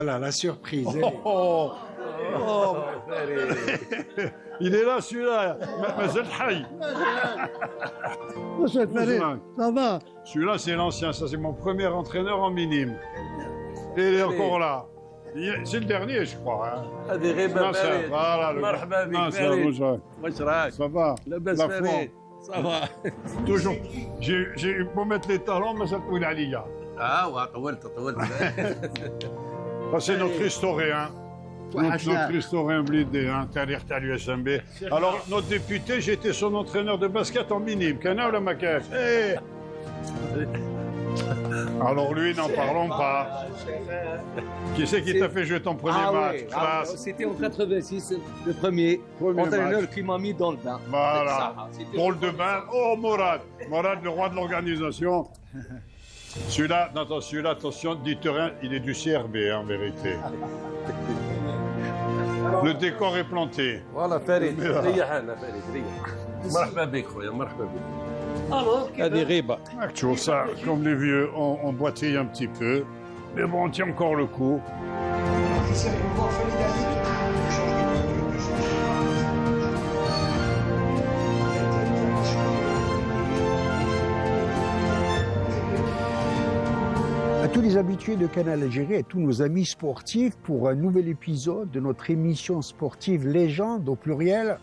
Voilà, la surprise. Oh, oh, il est là, celui-là. Mazel Hay. Monsieur Farid, ça va? Celui-là, c'est l'ancien. Ça, c'est mon premier entraîneur en minime. Et il est encore là. C'est le dernier, je crois. Hein. هذه غيبة Non, ça, فريد. voilà, le مرحبا بك non, ça, فريد. bonjour. واش راك؟ Ça va. لاباس La فريد؟ forme. صافا. Toujours. J'ai eu pour mettre les talons, mais ça le Aliya. طولت. Ça, c'est notre historien. Notre historien blindé, hein, Tarir Tal USMB. Alors, notre député, j'étais son entraîneur de basket en minime. Kana ou la maquette? Alors, lui, n'en parlons pas. Qui c'est qui t'a fait jouer ton premier match? Classe. C'était en 86, le premier entraîneur qui m'a mis dans le bain. Voilà. C'était- Drôle de bain. Oh, Morad. Morad, le roi de l'organisation. Celui-là, attention, dites rien, il est du CRB, hein, en vérité. Le décor est planté. فوالا فريد ريح انا فريد ريح. مرحبا بك خويا مرحبا بك. هذه غيبة. Tu vois ça, comme les vieux, on boitille un petit peu. Mais bon, on tient encore le coup. À tous les habitués de Canal Algérie et tous nos amis sportifs pour un nouvel épisode de notre émission sportive Légende au pluriel.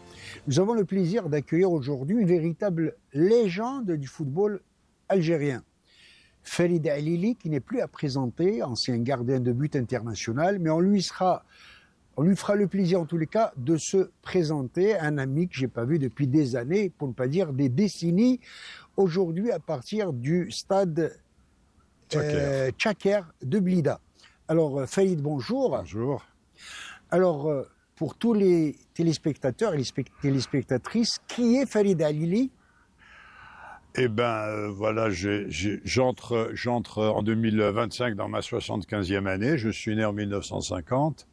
Nous avons le plaisir d'accueillir aujourd'hui une véritable légende du football algérien. Farid Alili, qui n'est plus à présenter, ancien gardien de but international, mais on lui fera le plaisir en tous les cas de se présenter, un ami que j'ai pas vu depuis des années, pour ne pas dire des décennies, aujourd'hui à partir du stade Tchaker de Blida. Alors, Faïd, bonjour. Bonjour. Alors, pour tous les téléspectateurs et les téléspectatrices, qui est Farid Alili? Eh ben, voilà, j'entre en 2025 dans ma 75e année. Je suis né en 1950.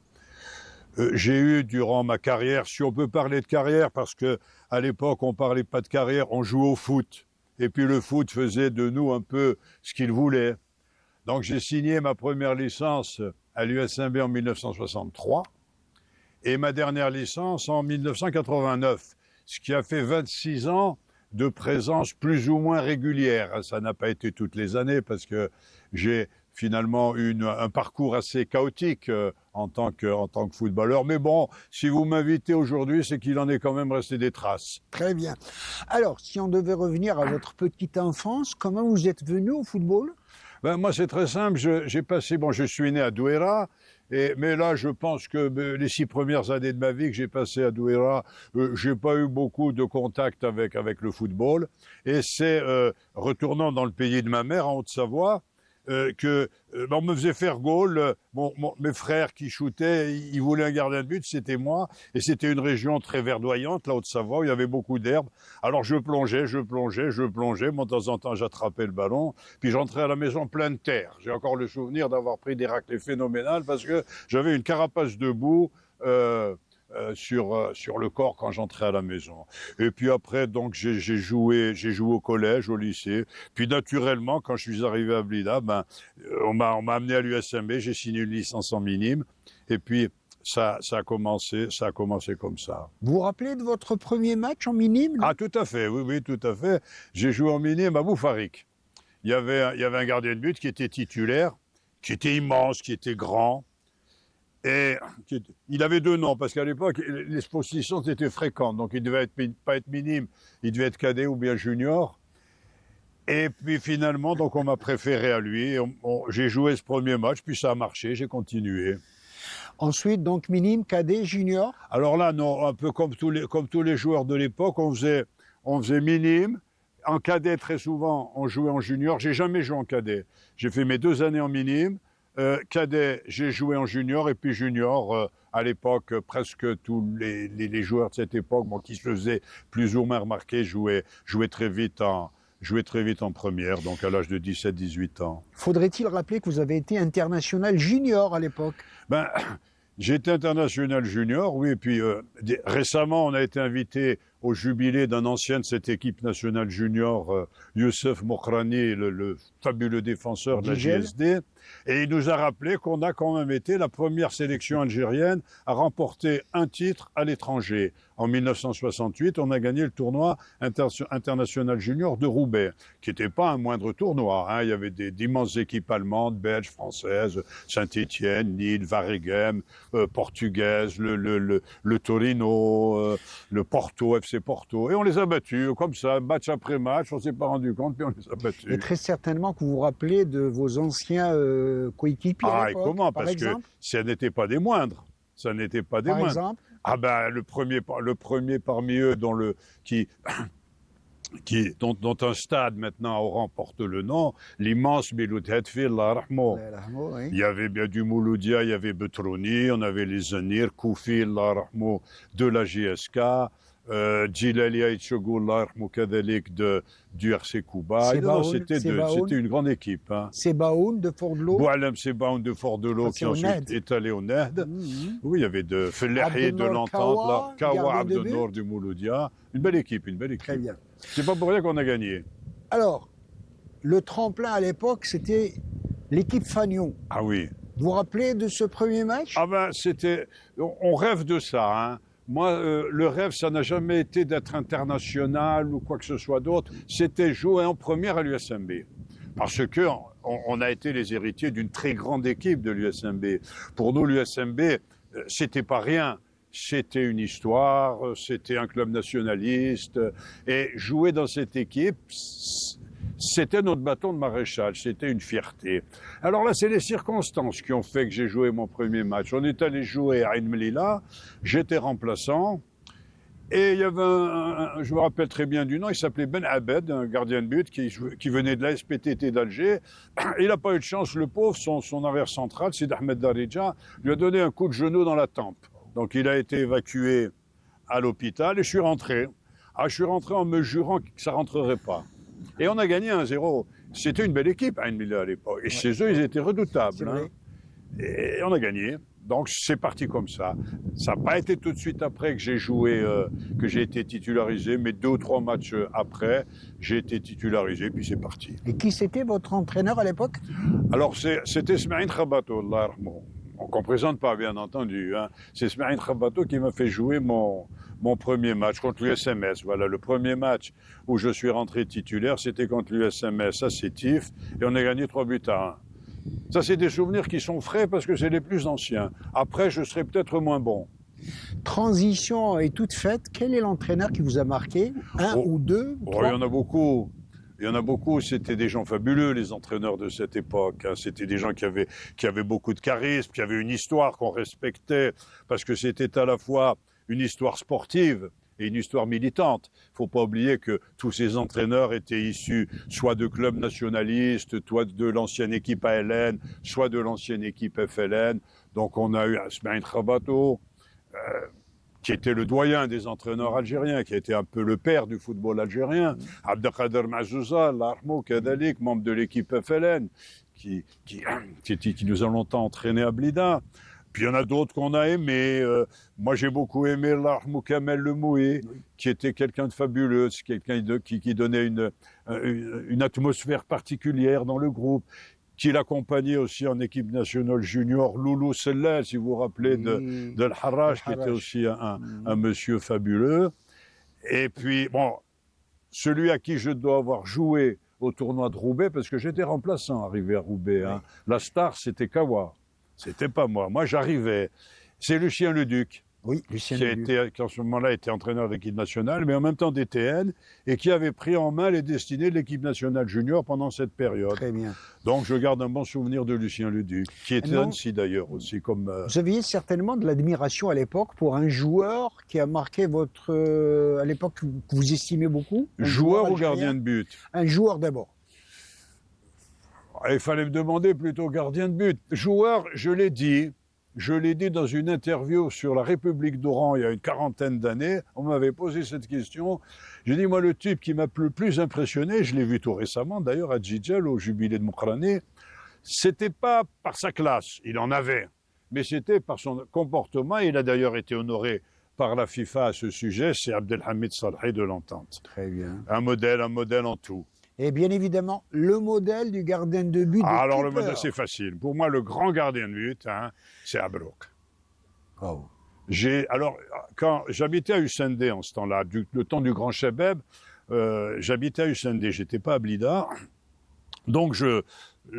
J'ai eu durant ma carrière, si on peut parler de carrière, parce que à l'époque on parlait pas de carrière, on jouait au foot. Et puis le foot faisait de nous un peu ce qu'il voulait. Donc j'ai signé ma première licence à l'USMB en 1963 et ma dernière licence en 1989, ce qui a fait 26 ans de présence plus ou moins régulière. Ça n'a pas été toutes les années parce que j'ai finalement eu un parcours assez chaotique en tant que footballeur. Mais bon, si vous m'invitez aujourd'hui, c'est qu'il en est quand même resté des traces. Très bien. Alors, si on devait revenir à votre petite enfance, comment vous êtes venu au football? Ben, moi, c'est très simple. Je suis né à Douera, mais là, je pense que les 6 premières années de ma vie que j'ai passées à Douera, j'ai pas eu beaucoup de contact avec le football. Et c'est retournant dans le pays de ma mère, en Haute-Savoie, on me faisait faire goal. Mes frères qui shootaient, ils voulaient un gardien de but, c'était moi. Et c'était une région très verdoyante, la Haute-Savoie, où il y avait beaucoup d'herbes. Alors je plongeais. Moi, de temps en temps, j'attrapais le ballon. Puis j'entrais à la maison plein de terre. J'ai encore le souvenir d'avoir pris des raclées phénoménales parce que j'avais une carapace de boue sur le corps quand j'entrais à la maison. Et puis après, donc, j'ai joué au collège, au lycée. Puis naturellement, quand je suis arrivé à Blida, on m'a amené à l'USMB, j'ai signé une licence en minime. Et puis, ça a commencé comme ça. Vous vous rappelez de votre premier match en minime? Ah, tout à fait, oui, tout à fait. J'ai joué en minime à Boufarik. Il y avait un gardien de but qui était titulaire, qui était immense, qui était grand. Et il avait 2 noms, parce qu'à l'époque, les positions étaient fréquentes. Donc, il devait pas être minime, il devait être cadet ou bien junior. Et puis, finalement, donc, on m'a préféré à lui. J'ai joué ce premier match, puis ça a marché, j'ai continué. Ensuite, donc, minime, cadet, junior? Alors là, non, un peu comme tous les joueurs de l'époque, on faisait minime. En cadet, très souvent, on jouait en junior. J'ai jamais joué en cadet. J'ai fait mes 2 années en minime. Cadet, j'ai joué en junior, et puis junior, à l'époque, presque tous les joueurs de cette époque, qui se faisaient plus ou moins remarquer, jouaient très vite en première, donc à l'âge de 17-18 ans. Faudrait-il rappeler que vous avez été international junior à l'époque? Ben, j'étais international junior, oui, et puis récemment, on a été invité au jubilé d'un ancien de cette équipe nationale junior, Youssef Mokrani, le fabuleux défenseur de la JSD. Et il nous a rappelé qu'on a quand même été la première sélection algérienne à remporter un titre à l'étranger. En 1968, on a gagné le tournoi international junior de Roubaix, qui n'était pas un moindre tournoi, hein. Il y avait d'immenses équipes allemandes, belges, françaises, Saint-Étienne, Lille, Waregem, portugaises, le Torino, le Porto, FC Porto. Et on les a battus, comme ça, match après match, on ne s'est pas rendu compte, puis on les a battus. Et très certainement que vous vous rappelez de vos anciens coéquipiers à Ah, et l'époque, comment? par Parce exemple, que ça n'était pas des moindres. Ça n'était pas des par moindres. exemple. Ah ben, le premier parmi eux dont un stade maintenant à Oran porte le nom, l'immense Miloud Hetfil, Allah rahmo. Oui. Il y avait bien du Mouloudia, il y avait Betrouni, on avait les Zanir, Koufi, Allah rahmo, de la JSK, Djilali Aïtchogou, Allah rahmo, Kadalik du RC Kouba. C'était une grande équipe. Hein. Sebaoun de Fort-de-L'Eau. Boualem Sebaoun de Fort-de-L'eau qui ensuite est allé au Ned. Oui, il y avait de Fellahi de l'Entente, là, Kawa Abdenour du Mouloudia. Une belle équipe, une belle équipe. Très bien. C'est pas pour rien qu'on a gagné. Alors, le tremplin à l'époque, c'était l'équipe Fagnon. Ah oui. Vous vous rappelez de ce premier match? Ah ben, on rêve de ça, hein. Moi, le rêve, ça n'a jamais été d'être international ou quoi que ce soit d'autre. C'était jouer en première à l'USMB. Parce que on a été les héritiers d'une très grande équipe de l'USMB. Pour nous, l'USMB, c'était pas rien. C'était une histoire, c'était un club nationaliste. Et jouer dans cette équipe, c'était notre bâton de maréchal, c'était une fierté. Alors là, c'est les circonstances qui ont fait que j'ai joué mon premier match. On est allé jouer à Ain Melilla, j'étais remplaçant, et il y avait je me rappelle très bien du nom, il s'appelait Ben Abed, un gardien de but qui venait de la SPTT d'Alger. Il n'a pas eu de chance, le pauvre, son arrière central, Sid Ahmed Darija, lui a donné un coup de genou dans la tempe. Donc il a été évacué à l'hôpital et je suis rentré. Ah, je suis rentré en me jurant que ça rentrerait pas. Et on a gagné 1-0. C'était une belle équipe, Ain Melilla à l'époque. Et chez eux, ils étaient redoutables. Hein. Et on a gagné. Donc c'est parti comme ça. Ça n'a pas été tout de suite après que j'ai joué, que j'ai été titularisé, mais 2 ou 3 matchs après, j'ai été titularisé, puis c'est parti. Et qui c'était votre entraîneur à l'époque? Alors c'était Smaïn Khabato, Allah yarhamou. On ne présente pas, bien entendu. Hein. C'est Smaïn Khabato qui m'a fait jouer mon premier match contre l'USMS. Voilà, le premier match où je suis rentré titulaire, c'était contre l'USMS à Sétif, et on a gagné 3-1. Ça, c'est des souvenirs qui sont frais parce que c'est les plus anciens. Après, je serai peut-être moins bon. Transition est toute faite. Quel est l'entraîneur qui vous a marqué? Un ou deux? Il y en a beaucoup. Il y en a beaucoup, c'était des gens fabuleux, les entraîneurs de cette époque. Hein. C'était des gens qui avaient beaucoup de charisme, qui avaient une histoire qu'on respectait, parce que c'était à la fois une histoire sportive et une histoire militante. Il ne faut pas oublier que tous ces entraîneurs étaient issus soit de clubs nationalistes, soit de l'ancienne équipe ALN, soit de l'ancienne équipe FLN. Donc on a eu Smaïn Khabato, qui était le doyen des entraîneurs algériens, qui était un peu le père du football algérien. Abdelkader Mazouza, l'Armo Kadalik, membre de l'équipe FLN, qui nous a longtemps entraînés à Blida. Puis il y en a d'autres qu'on a aimés. Moi, j'ai beaucoup aimé l'Armo Kamel Lemoué, qui était quelqu'un de fabuleux, quelqu'un qui donnait une atmosphère particulière dans le groupe, qui l'accompagnait aussi en équipe nationale junior, Loulou Sellel, si vous vous rappelez, de l'Harrach, qui était aussi un monsieur fabuleux. Et puis, bon, celui à qui je dois avoir joué au tournoi de Roubaix, parce que j'étais remplaçant arrivé à Roubaix. Hein. La star, c'était Kawa. C'était pas moi. Moi, j'arrivais. C'est Lucien Leduc. Oui, Lucien Leduc. Qui en ce moment-là était entraîneur de l'équipe nationale, mais en même temps DTN, et qui avait pris en main les destinées de l'équipe nationale junior pendant cette période. Très bien. Donc je garde un bon souvenir de Lucien Leduc, qui était Annecy d'ailleurs aussi. Vous aviez certainement de l'admiration à l'époque pour un joueur qui a marqué à l'époque, que vous estimez beaucoup? Joueur ou gardien de but? Un joueur d'abord. Il fallait me demander plutôt gardien de but. Joueur, je l'ai dit dans une interview sur la République d'Oran il y a une 40aine d'années. On m'avait posé cette question. J'ai dit, moi, le type qui m'a le plus impressionné, je l'ai vu tout récemment d'ailleurs à Djidjal, au jubilé de Mokrané, c'était pas par sa classe, il en avait, mais c'était par son comportement. Il a d'ailleurs été honoré par la FIFA à ce sujet, c'est Abdelhamid Salhi de l'Entente. Très bien. Un modèle en tout. Et bien évidemment, le modèle du gardien de but de Alors, le Kipper. modèle, c'est facile. Pour moi, le grand gardien de but, hein, c'est Abrouk. Bravo. Alors, quand j'habitais à Hussein en ce temps-là, le temps du grand Chebeb, j'habitais à Hussein, j'étais pas à Blida. Donc,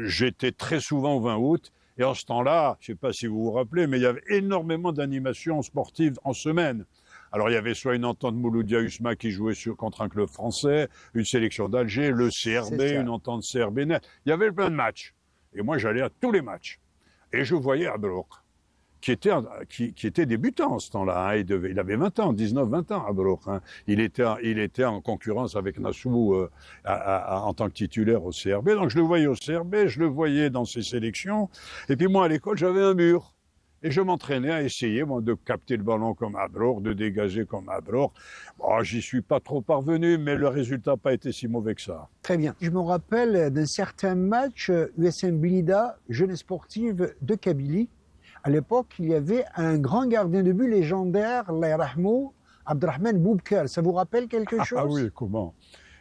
j'étais très souvent au 20 août. Et en ce temps-là, je ne sais pas si vous vous rappelez, mais il y avait énormément d'animations sportives en semaine. Alors, il y avait soit une entente Mouloudia Usma qui jouait contre un club français, une sélection d'Alger, le CRB, une entente CRB-Net. Il y avait plein de matchs. Et moi, j'allais à tous les matchs. Et je voyais Abrouk, qui était débutant en ce temps-là. Hein. Il avait 20 ans, 19-20 ans, Abrouk. Hein. Il était en concurrence avec Nassou en tant que titulaire au CRB. Donc je le voyais au CRB, je le voyais dans ses sélections. Et puis moi, à l'école, j'avais un mur. Et je m'entraînais à essayer de capter le ballon comme Abrouk, de dégager comme Abrouk. Bon, j'y suis pas trop parvenu, mais le résultat n'a pas été si mauvais que ça. Très bien. Je me rappelle d'un certain match USM Blida, jeunesse sportive de Kabylie. À l'époque, il y avait un grand gardien de but légendaire, Allah yarhamou, Abderrahmane Boubker. Ça vous rappelle quelque chose? Ah oui, comment?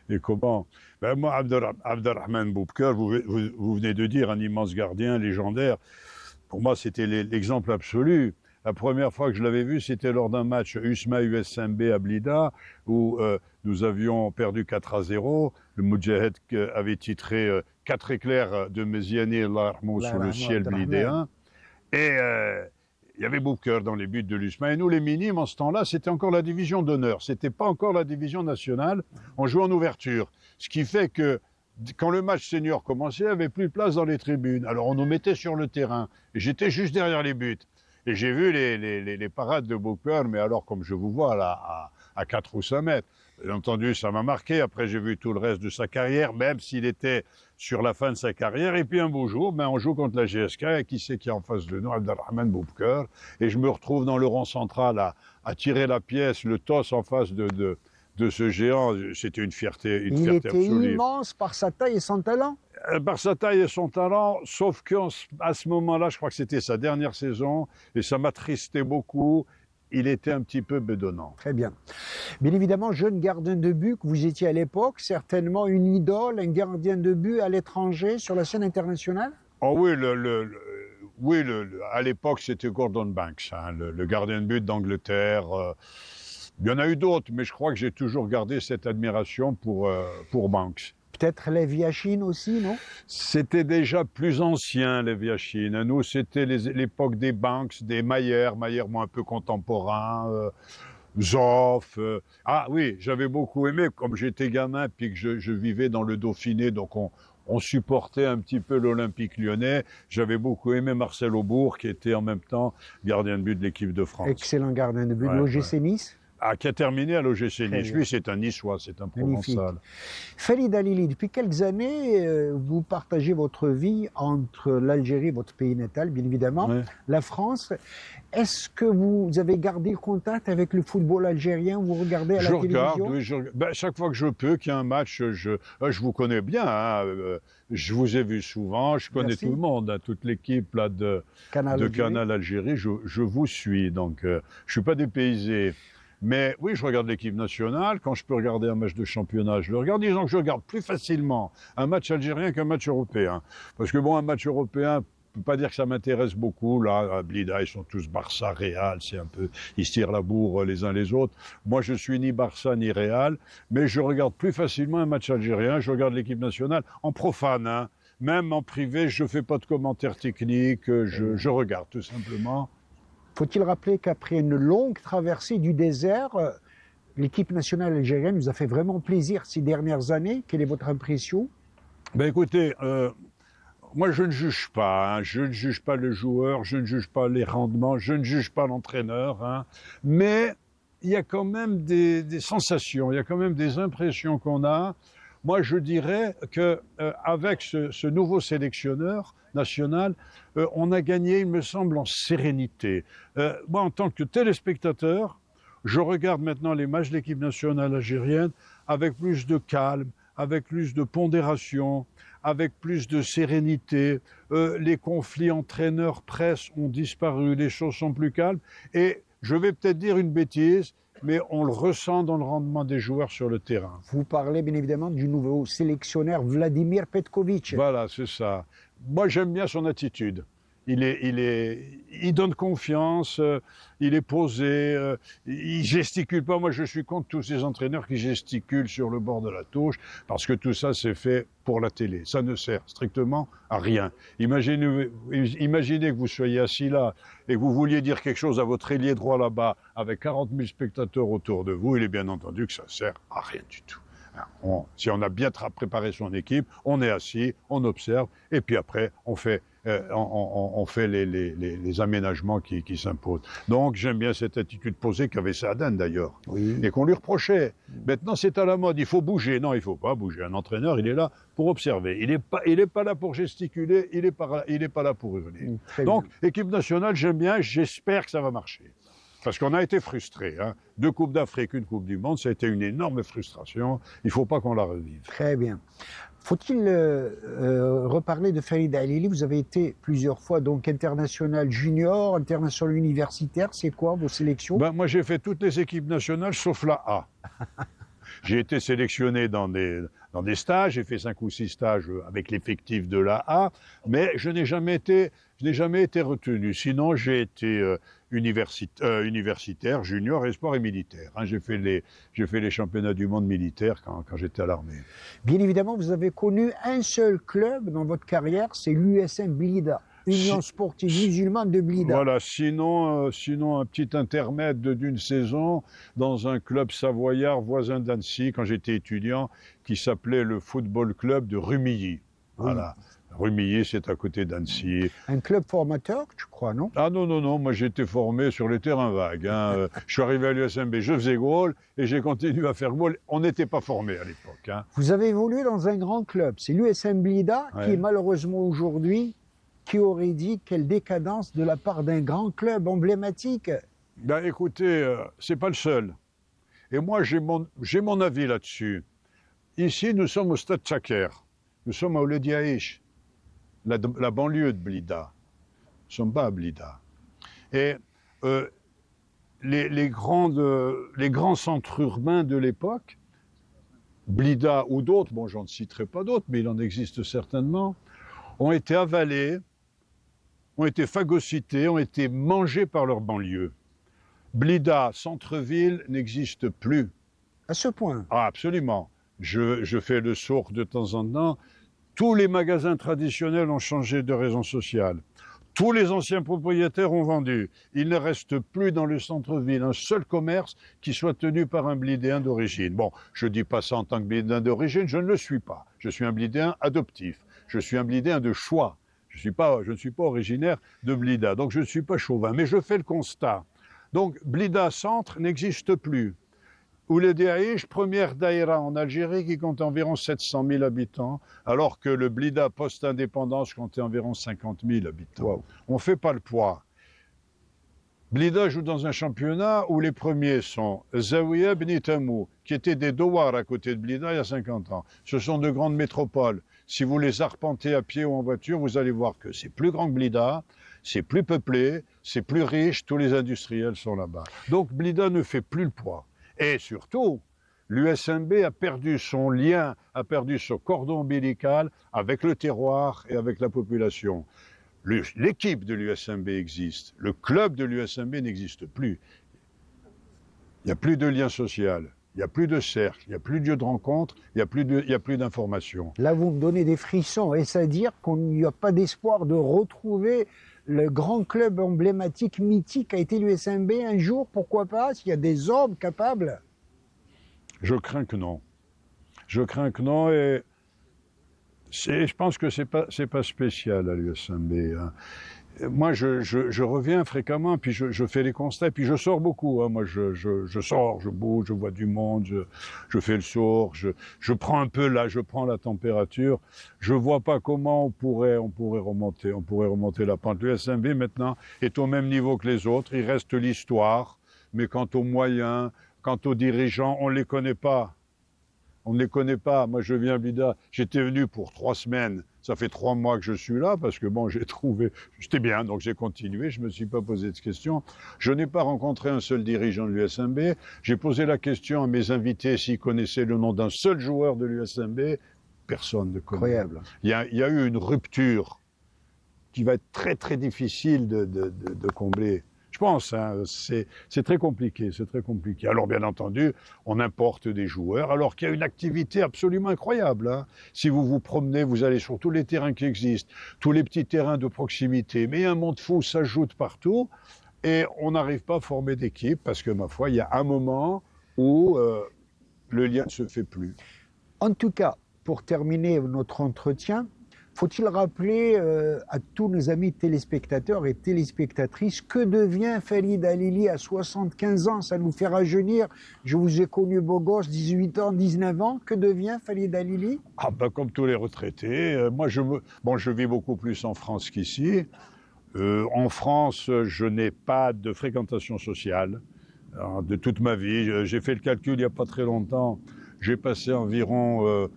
Et comment? Ben moi, Abderrahmane Boubker, vous venez de dire un immense gardien légendaire. Pour moi, c'était l'exemple absolu. La première fois que je l'avais vu, c'était lors d'un match USMA-USMB à Blida, où nous avions perdu 4-0. Le Moudjahed avait titré 4 éclairs de Méziani et Larmou sous le ciel blidéen. Et il y avait Boubker dans les buts de l'USMA. Et nous, les minimes, en ce temps-là, c'était encore la division d'honneur. C'était pas encore la division nationale. On jouait en ouverture. Ce qui fait que quand le match senior commençait, il n'y avait plus de place dans les tribunes. Alors on nous mettait sur le terrain. Et j'étais juste derrière les buts. Et j'ai vu les parades de Boubker, mais alors comme je vous vois là, à 4 ou 5 mètres. Bien entendu, ça m'a marqué. Après, j'ai vu tout le reste de sa carrière, même s'il était sur la fin de sa carrière. Et puis un beau jour, on joue contre la GSK. Et qui c'est qui est en face de nous? Abderrahmane Boubker. Et je me retrouve dans le rang central à tirer la pièce, le toss en face de ce géant. C'était une fierté absolue. Il était immense par sa taille et son talent. Par sa taille et son talent, sauf qu'à ce moment-là, je crois que c'était sa dernière saison, et ça m'attristait beaucoup. Il était un petit peu bedonnant. Très bien. Bien évidemment, jeune gardien de but que vous étiez à l'époque, certainement une idole, un gardien de but à l'étranger, sur la scène internationale? Oh oui, à l'époque, c'était Gordon Banks, hein, le gardien de but d'Angleterre. Il y en a eu d'autres, mais je crois que j'ai toujours gardé cette admiration pour Banks. Peut-être Lev Yashin aussi, non? C'était déjà plus ancien, Lev Yashin. Nous, c'était l'époque des Banks, des Mayer, moi un peu contemporain, Zoff. Ah oui, j'avais beaucoup aimé, comme j'étais gamin, puis que je vivais dans le Dauphiné, donc on supportait un petit peu l'Olympique lyonnais. J'avais beaucoup aimé Marcel Aubourg, qui était en même temps gardien de but de l'équipe de France. Excellent gardien de but de l'OGC Nice. Qui a terminé à l'OGC Nice. Lui, c'est un Niçois, c'est un Provençal. Khalid Alili, depuis quelques années, vous partagez votre vie entre l'Algérie, votre pays natal, bien évidemment, la France. Est-ce que vous avez gardé contact avec le football algérien? Vous regardez à la télévision? Oui, chaque fois que je peux, qu'il y a un match, je vous connais bien. Hein, je vous ai vu souvent, je connais tout le monde, hein, toute l'équipe là, de Canal Algérie. Je vous suis, donc je ne suis pas dépaysé. Mais oui, je regarde l'équipe nationale. Quand je peux regarder un match de championnat, je le regarde. Disons que je regarde plus facilement un match algérien qu'un match européen. Parce que bon, un match européen, je ne peux pas dire que ça m'intéresse beaucoup. Là, à Blida, ils sont tous Barça, Real. C'est un peu, ils se tirent la bourre les uns les autres. Moi, je suis ni Barça ni Real. Mais je regarde plus facilement un match algérien. Je regarde l'équipe nationale en profane, hein. Même en privé, je ne fais pas de commentaires techniques. Je regarde tout simplement. Faut-il rappeler qu'après une longue traversée du désert, l'équipe nationale algérienne nous a fait vraiment plaisir ces dernières années. Quelle est votre impression? Ben écoutez, moi je ne juge pas. Hein. Je ne juge pas le joueur, je ne juge pas les rendements, je ne juge pas l'entraîneur. Hein. Mais il y a quand même des sensations, il y a quand même des impressions qu'on a. Moi, je dirais qu'avec ce nouveau sélectionneur national, on a gagné, il me semble, en sérénité. Moi, en tant que téléspectateur, je regarde maintenant les matchs de l'équipe nationale algérienne avec plus de calme, avec plus de pondération, avec plus de sérénité. Les conflits entraîneurs-presse ont disparu, les choses sont plus calmes. Et je vais peut-être dire une bêtise, mais on le ressent dans le rendement des joueurs sur le terrain. Vous parlez bien évidemment du nouveau sélectionneur Vladimir Petkovic. Voilà, c'est ça. Moi, j'aime bien son attitude. Il donne confiance, il est posé, il gesticule pas. Moi, je suis contre tous ces entraîneurs qui gesticulent sur le bord de la touche, parce que tout ça, c'est fait pour la télé. Ça ne sert strictement à rien. Imaginez que vous soyez assis là et que vous vouliez dire quelque chose à votre ailier droit là-bas, avec 40 000 spectateurs autour de vous. Il est bien entendu que ça sert à rien du tout. Si on a bien préparé son équipe, on est assis, on observe, et puis après, on fait les aménagements qui s'imposent. Donc, j'aime bien cette attitude posée qu'avait Saaden d'ailleurs, Oui. et qu'on lui reprochait. Maintenant, c'est à la mode, il faut bouger. Non, il ne faut pas bouger. Un entraîneur, il est là pour observer. Il n'est pas là pour gesticuler, il n'est pas là pour hurler. Donc, équipe nationale, j'aime bien, j'espère que ça va marcher. Parce qu'on a été frustrés. 2 Coupes d'Afrique, 1 Coupe du Monde, ça a été une énorme frustration. Il ne faut pas qu'on la revive. Très bien. Faut-il reparler de Farid Halili? Vous avez été plusieurs fois donc international junior, international universitaire. C'est quoi vos sélections? Moi, j'ai fait toutes les équipes nationales sauf la A. J'ai été sélectionné dans des stages, j'ai fait 5 ou 6 stages avec l'effectif de la A, mais je n'ai jamais été retenu. Sinon, j'ai été universitaire, junior, espoir et militaire. J'ai fait les championnats du monde militaire quand j'étais à l'armée. Bien évidemment, vous avez connu un seul club dans votre carrière, c'est l'USM Blida, Union sportive musulmane de Blida. Voilà, sinon un petit intermède d'une saison dans un club savoyard voisin d'Annecy, quand j'étais étudiant, qui s'appelait le Football Club de Rumilly. Voilà. Rumilly, c'est à côté d'Annecy. Un club formateur, je crois, non? Ah non, moi j'ai été formé sur les terrains vagues. Je suis arrivé à l'USMB, je faisais goal et j'ai continué à faire goal. On n'était pas formé à l'époque. Vous avez évolué dans un grand club, c'est l'USM Blida, Ouais. qui est malheureusement aujourd'hui, qui aurait dit quelle décadence de la part d'un grand club emblématique. Écoutez, c'est pas le seul. Et moi j'ai mon avis là-dessus. Ici, nous sommes au Stade Tchaker. Nous sommes à Ouledi Aïch, la banlieue de Blida. Nous ne sommes pas à Blida. Et les grands centres urbains de l'époque, Blida ou d'autres, bon, j'en citerai pas d'autres, mais il en existe certainement, ont été avalés, ont été phagocytés, ont été mangés par leur banlieue. Blida, centre-ville, n'existe plus. À ce point. Ah, absolument. Je fais le sourd de temps en temps. Tous les magasins traditionnels ont changé de raison sociale. Tous les anciens propriétaires ont vendu. Il ne reste plus dans le centre-ville un seul commerce qui soit tenu par un blidéen d'origine. Bon, je ne dis pas ça en tant que blidéen d'origine, je ne le suis pas. Je suis un blidéen adoptif. Je suis un blidéen de choix. Je ne suis pas originaire de Blida, donc je ne suis pas chauvin. Mais je fais le constat. Donc, Blida Centre n'existe plus. Ouledi Aïch, première daïra en Algérie qui compte environ 700 000 habitants, alors que le Blida post-indépendance comptait environ 50 000 habitants. Wow. On ne fait pas le poids. Blida joue dans un championnat où les premiers sont Zawiya Beni Tamou, qui étaient des douars à côté de Blida il y a 50 ans. Ce sont de grandes métropoles. Si vous les arpentez à pied ou en voiture, vous allez voir que c'est plus grand que Blida, c'est plus peuplé, c'est plus riche, tous les industriels sont là-bas. Donc Blida ne fait plus le poids. Et surtout, l'USMB a perdu son lien, a perdu son cordon ombilical avec le terroir et avec la population. L'équipe de l'USMB existe, le club de l'USMB n'existe plus. Il n'y a plus de lien social, il n'y a plus de cercle, il n'y a plus de lieu de rencontre, il n'y a plus d'information. Là, vous me donnez des frissons. Est-ce à dire qu'il n'y a pas d'espoir de retrouver le grand club emblématique, mythique a été l'USMB un jour? Pourquoi pas, s'il y a des hommes capables? Je crains que non. Je crains que non et je pense que c'est pas spécial à l'USMB. Moi, je reviens fréquemment, puis je fais les constats, puis je sors beaucoup. Moi, je sors, je bouge, je vois du monde, je fais le sourd, je prends un peu là, je prends la température. Je vois pas comment on pourrait remonter la pente. L'USMB maintenant est au même niveau que les autres. Il reste l'histoire, mais quant aux moyens, quant aux dirigeants, on les connaît pas. On ne les connaît pas. Moi, je viens à Blida. J'étais venu pour 3 semaines. Ça fait 3 mois que je suis là parce que bon, j'ai trouvé, j'étais bien, donc j'ai continué. Je me suis pas posé de questions. Je n'ai pas rencontré un seul dirigeant de l'USMB. J'ai posé la question à mes invités s'ils connaissaient le nom d'un seul joueur de l'USMB. Personne ne connaît. Incroyable. Il y a eu une rupture qui va être très très difficile de combler. Je pense, hein, c'est très compliqué, c'est très compliqué. Alors bien entendu, on importe des joueurs, alors qu'il y a une activité absolument incroyable. Hein. Si vous vous promenez, vous allez sur tous les terrains qui existent, tous les petits terrains de proximité, mais un monde fou s'ajoute partout, et on n'arrive pas à former d'équipe, parce que ma foi, il y a un moment où le lien ne se fait plus. En tout cas, pour terminer notre entretien, faut-il rappeler à tous nos amis téléspectateurs et téléspectatrices que devient Falid Halili à 75 ans? Ça nous fait rajeunir. Je vous ai connu beau gosse, 18 ans, 19 ans. Que devient Falid Halili? Ah ben, comme tous les retraités. Moi, je vis beaucoup plus en France qu'ici. En France, je n'ai pas de fréquentation sociale. Alors, de toute ma vie, j'ai fait le calcul il n'y a pas très longtemps. J'ai passé environ...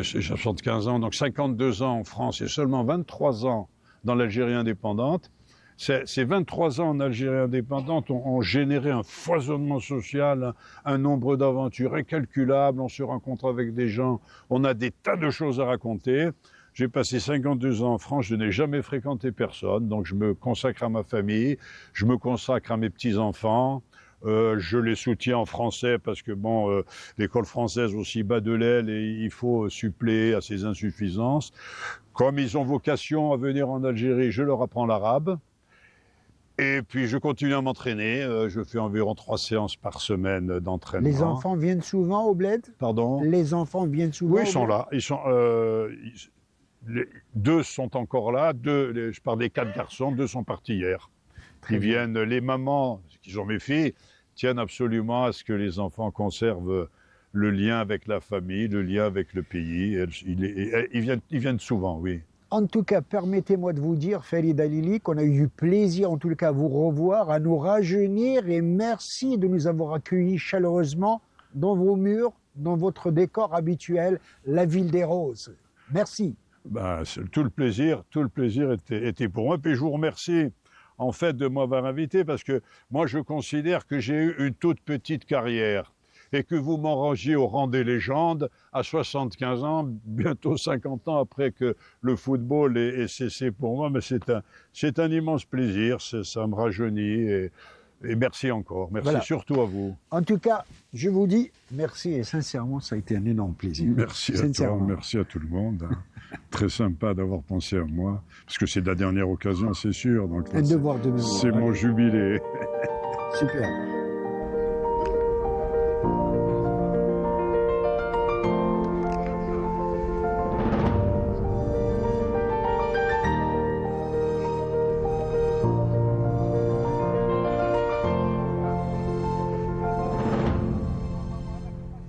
j'ai 75 ans, donc 52 ans en France et seulement 23 ans dans l'Algérie indépendante. Ces 23 ans en Algérie indépendante ont généré un foisonnement social, un nombre d'aventures incalculables, on se rencontre avec des gens, on a des tas de choses à raconter. J'ai passé 52 ans en France, je n'ai jamais fréquenté personne, donc je me consacre à ma famille, je me consacre à mes petits-enfants. Je les soutiens en français parce que bon, l'école française aussi bat de l'aile et il faut suppléer à ces insuffisances. Comme ils ont vocation à venir en Algérie, je leur apprends l'arabe. Et puis je continue à m'entraîner. Je fais environ 3 séances par semaine d'entraînement. Les enfants viennent souvent au bled? Pardon? Les enfants viennent souvent? Oui, ils sont là. Les 2 sont encore là. Je parle des 4 garçons, 2 sont partis hier. Ils viennent, les mamans, qui sont mes filles, tiennent absolument à ce que les enfants conservent le lien avec la famille, le lien avec le pays. Ils viennent souvent, oui. En tout cas, permettez-moi de vous dire, Falid Halili, qu'on a eu du plaisir, en tout cas, à vous revoir, à nous rajeunir, et merci de nous avoir accueillis chaleureusement dans vos murs, dans votre décor habituel, la Ville des Roses. Merci. Ben, tout le plaisir était pour moi. Puis je vous remercie en fait de m'avoir invité parce que moi je considère que j'ai eu une toute petite carrière et que vous m'en rangiez au rang des légendes à 75 ans, bientôt 50 ans après que le football ait cessé pour moi. Mais c'est un immense plaisir, ça me rajeunit et merci encore. Merci voilà. Surtout à vous. En tout cas, je vous dis merci et sincèrement, ça a été un énorme plaisir. Merci à toi, merci à tout le monde. Très sympa d'avoir pensé à moi, parce que c'est la dernière occasion, c'est sûr. Donc là, un devoir de mémoire. C'est mon jubilé. Super.